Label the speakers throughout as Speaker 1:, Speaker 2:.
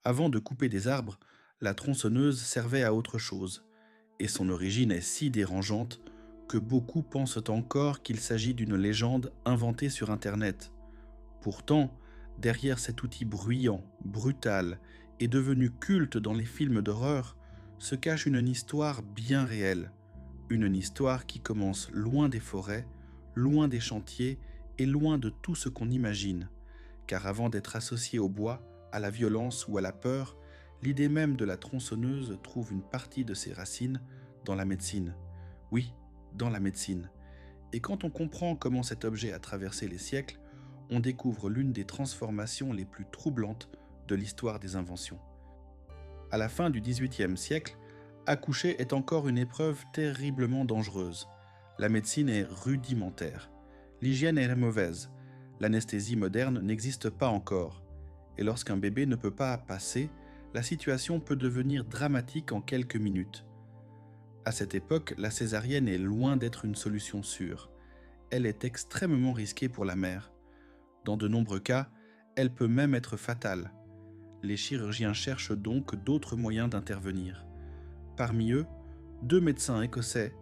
Speaker 1: Avant de couper des arbres, la tronçonneuse servait à autre chose, et son origine est si dérangeante que beaucoup pensent encore qu'il s'agit d'une légende inventée sur Internet. Pourtant, derrière cet outil bruyant, brutal et devenu culte dans les films d'horreur, se cache une histoire bien réelle. Une histoire qui commence loin des forêts, loin des chantiers et loin de tout ce qu'on imagine. Car avant d'être associée au bois, à la violence ou à la peur, l'idée même de la tronçonneuse trouve une partie de ses racines dans la médecine. Oui, dans la médecine. Et quand on comprend comment cet objet a traversé les siècles, on découvre l'une des transformations les plus troublantes de l'histoire des inventions. À la fin du XVIIIe siècle, accoucher est encore une épreuve terriblement dangereuse. La médecine est rudimentaire. L'hygiène est mauvaise. L'anesthésie moderne n'existe pas encore. Et lorsqu'un bébé ne peut pas passer, la situation peut devenir dramatique en quelques minutes. À cette époque, la césarienne est loin d'être une solution sûre. Elle est extrêmement risquée pour la mère. Dans de nombreux cas, elle peut même être fatale. Les chirurgiens cherchent donc d'autres moyens d'intervenir. Parmi eux, deux médecins écossais,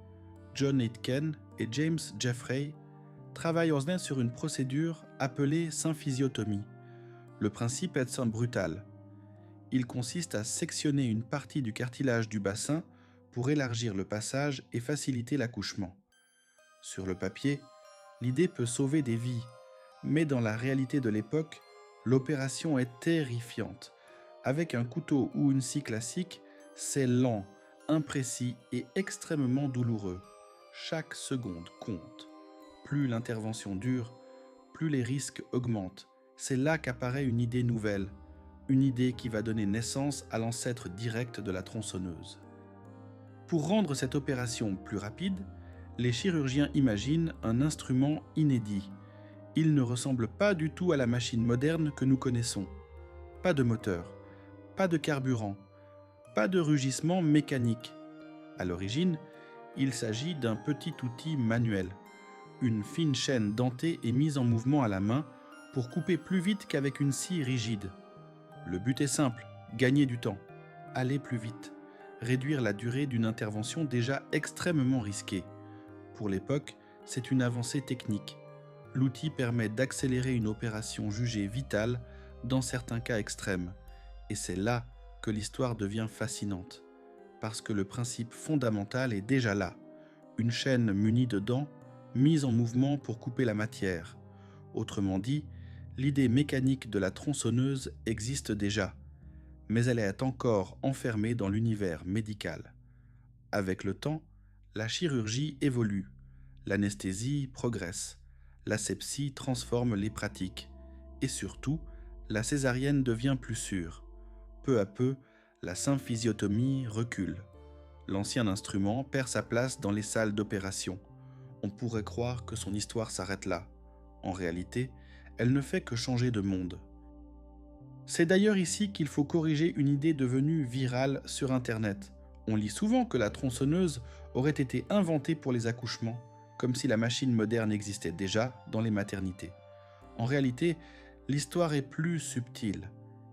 Speaker 1: John Aitken et James Jeffrey, travaillent en sur une procédure appelée symphysiotomie. Le principe est simple brutal. Il consiste à sectionner une partie du cartilage du bassin pour élargir le passage et faciliter l'accouchement. Sur le papier, l'idée peut sauver des vies, mais dans la réalité de l'époque, l'opération est terrifiante. Avec un couteau ou une scie classique, c'est lent, imprécis et extrêmement douloureux. Chaque seconde compte. Plus l'intervention dure, plus les risques augmentent. C'est là qu'apparaît une idée nouvelle, une idée qui va donner naissance à l'ancêtre direct de la tronçonneuse. Pour rendre cette opération plus rapide, les chirurgiens imaginent un instrument inédit. Il ne ressemble pas du tout à la machine moderne que nous connaissons. Pas de moteur, pas de carburant, pas de rugissement mécanique. À l'origine, il s'agit d'un petit outil manuel. Une fine chaîne dentée est mise en mouvement à la main pour couper plus vite qu'avec une scie rigide. Le but est simple, gagner du temps, aller plus vite, réduire la durée d'une intervention déjà extrêmement risquée. Pour l'époque, c'est une avancée technique. L'outil permet d'accélérer une opération jugée vitale dans certains cas extrêmes. Et c'est là que l'histoire devient fascinante. Parce que le principe fondamental est déjà là. Une chaîne munie de dents, mise en mouvement pour couper la matière. Autrement dit, l'idée mécanique de la tronçonneuse existe déjà, mais elle est encore enfermée dans l'univers médical. Avec le temps, la chirurgie évolue, l'anesthésie progresse, l'asepsie transforme les pratiques, et surtout, la césarienne devient plus sûre. Peu à peu, la symphysiotomie recule. L'ancien instrument perd sa place dans les salles d'opération. On pourrait croire que son histoire s'arrête là. En réalité, elle ne fait que changer de monde. C'est d'ailleurs ici qu'il faut corriger une idée devenue virale sur Internet. On lit souvent que la tronçonneuse aurait été inventée pour les accouchements, comme si la machine moderne existait déjà dans les maternités. En réalité, l'histoire est plus subtile,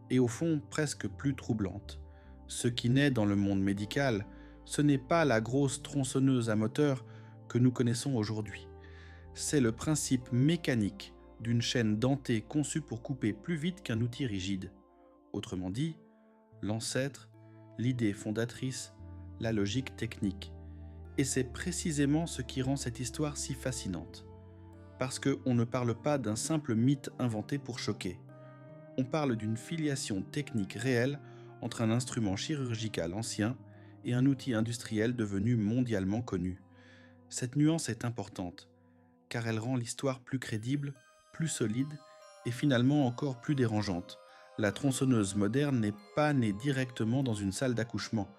Speaker 1: et au fond presque plus troublante. Ce qui naît dans le monde médical, ce n'est pas la grosse tronçonneuse à moteur que nous connaissons aujourd'hui. C'est le principe mécanique d'une chaîne dentée conçue pour couper plus vite qu'un outil rigide. Autrement dit, l'ancêtre, l'idée fondatrice, la logique technique. Et c'est précisément ce qui rend cette histoire si fascinante. Parce qu'on ne parle pas d'un simple mythe inventé pour choquer. On parle d'une filiation technique réelle entre un instrument chirurgical ancien et un outil industriel devenu mondialement connu. Cette nuance est importante, car elle rend l'histoire plus crédible, plus solide et finalement encore plus dérangeante. La tronçonneuse moderne n'est pas née directement dans une salle d'accouchement,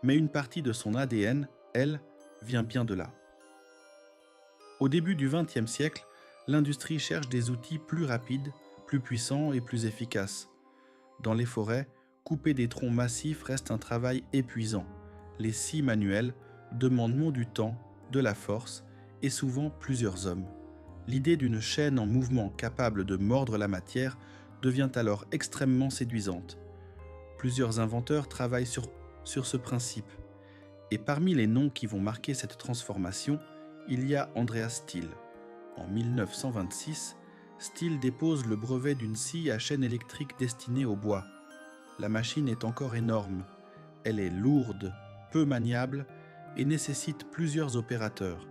Speaker 1: mais une partie de son ADN, elle, vient bien de là. Au début du XXe siècle, l'industrie cherche des outils plus rapides, plus puissants et plus efficaces. Dans les forêts, couper des troncs massifs reste un travail épuisant. Les scies manuelles demandent du temps, de la force et souvent plusieurs hommes. L'idée d'une chaîne en mouvement capable de mordre la matière devient alors extrêmement séduisante. Plusieurs inventeurs travaillent sur ce principe. Et parmi les noms qui vont marquer cette transformation, il y a Andreas Stihl. En 1926, Stihl dépose le brevet d'une scie à chaîne électrique destinée au bois. La machine est encore énorme. Elle est lourde, peu maniable et nécessite plusieurs opérateurs.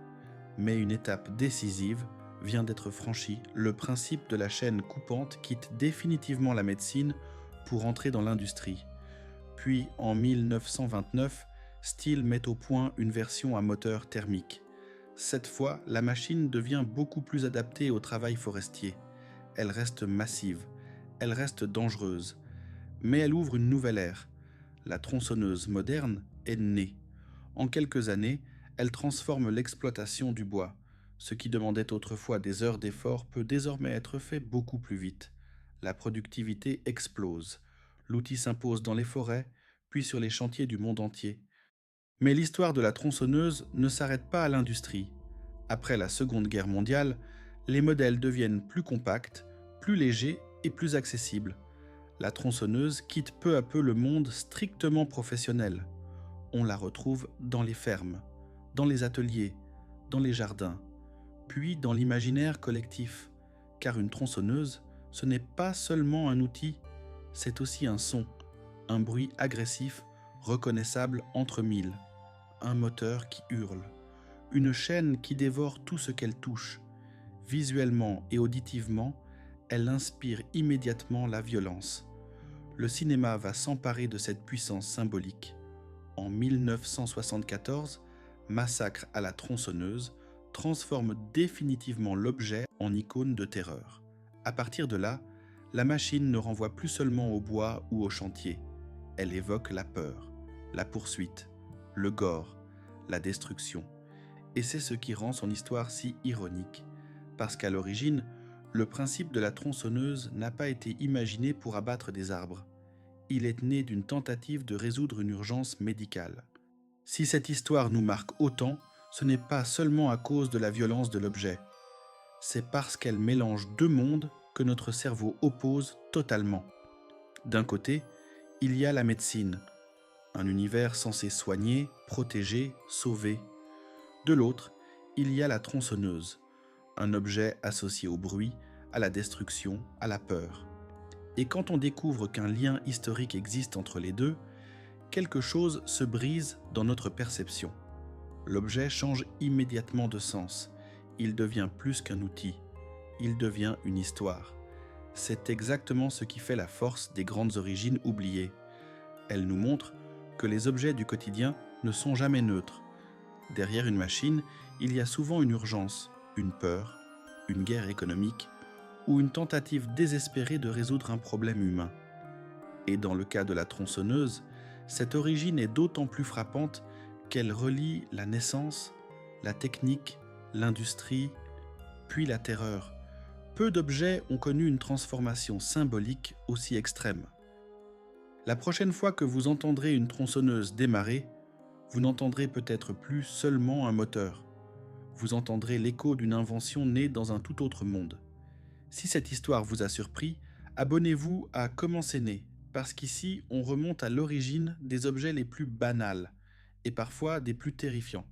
Speaker 1: Mais une étape décisive vient d'être franchie. Le principe de la chaîne coupante quitte définitivement la médecine pour entrer dans l'industrie. Puis, en 1929, Stihl met au point une version à moteur thermique. Cette fois, la machine devient beaucoup plus adaptée au travail forestier. Elle reste massive, elle reste dangereuse, mais elle ouvre une nouvelle ère. La tronçonneuse moderne est née. En quelques années, elle transforme l'exploitation du bois. Ce qui demandait autrefois des heures d'effort peut désormais être fait beaucoup plus vite. La productivité explose. L'outil s'impose dans les forêts, puis sur les chantiers du monde entier. Mais l'histoire de la tronçonneuse ne s'arrête pas à l'industrie. Après la Seconde Guerre mondiale, les modèles deviennent plus compacts, plus légers et plus accessibles. La tronçonneuse quitte peu à peu le monde strictement professionnel. On la retrouve dans les fermes, dans les ateliers, dans les jardins, puis dans l'imaginaire collectif. Car une tronçonneuse, ce n'est pas seulement un outil, c'est aussi un son, un bruit agressif, reconnaissable entre mille, un moteur qui hurle, une chaîne qui dévore tout ce qu'elle touche. Visuellement et auditivement, elle inspire immédiatement la violence. Le cinéma va s'emparer de cette puissance symbolique. En 1974, Massacre à la tronçonneuse transforme définitivement l'objet en icône de terreur. À partir de là, la machine ne renvoie plus seulement au bois ou au chantier. Elle évoque la peur, la poursuite, le gore, la destruction. Et c'est ce qui rend son histoire si ironique. Parce qu'à l'origine, le principe de la tronçonneuse n'a pas été imaginé pour abattre des arbres. Il est né d'une tentative de résoudre une urgence médicale. Si cette histoire nous marque autant, ce n'est pas seulement à cause de la violence de l'objet. C'est parce qu'elle mélange deux mondes que notre cerveau oppose totalement. D'un côté, il y a la médecine, un univers censé soigner, protéger, sauver. De l'autre, il y a la tronçonneuse, un objet associé au bruit, à la destruction, à la peur. Et quand on découvre qu'un lien historique existe entre les deux, quelque chose se brise dans notre perception. L'objet change immédiatement de sens. Il devient plus qu'un outil. Il devient une histoire. C'est exactement ce qui fait la force des grandes origines oubliées. Elles nous montrent que les objets du quotidien ne sont jamais neutres. Derrière une machine, il y a souvent une urgence, une peur, une guerre économique ou une tentative désespérée de résoudre un problème humain. Et dans le cas de la tronçonneuse, cette origine est d'autant plus frappante qu'elle relie la naissance, la technique, l'industrie, puis la terreur. Peu d'objets ont connu une transformation symbolique aussi extrême. La prochaine fois que vous entendrez une tronçonneuse démarrer, vous n'entendrez peut-être plus seulement un moteur. Vous entendrez l'écho d'une invention née dans un tout autre monde. Si cette histoire vous a surpris, abonnez-vous à Comment c'est né, parce qu'ici, on remonte à l'origine des objets les plus banals et parfois des plus terrifiants.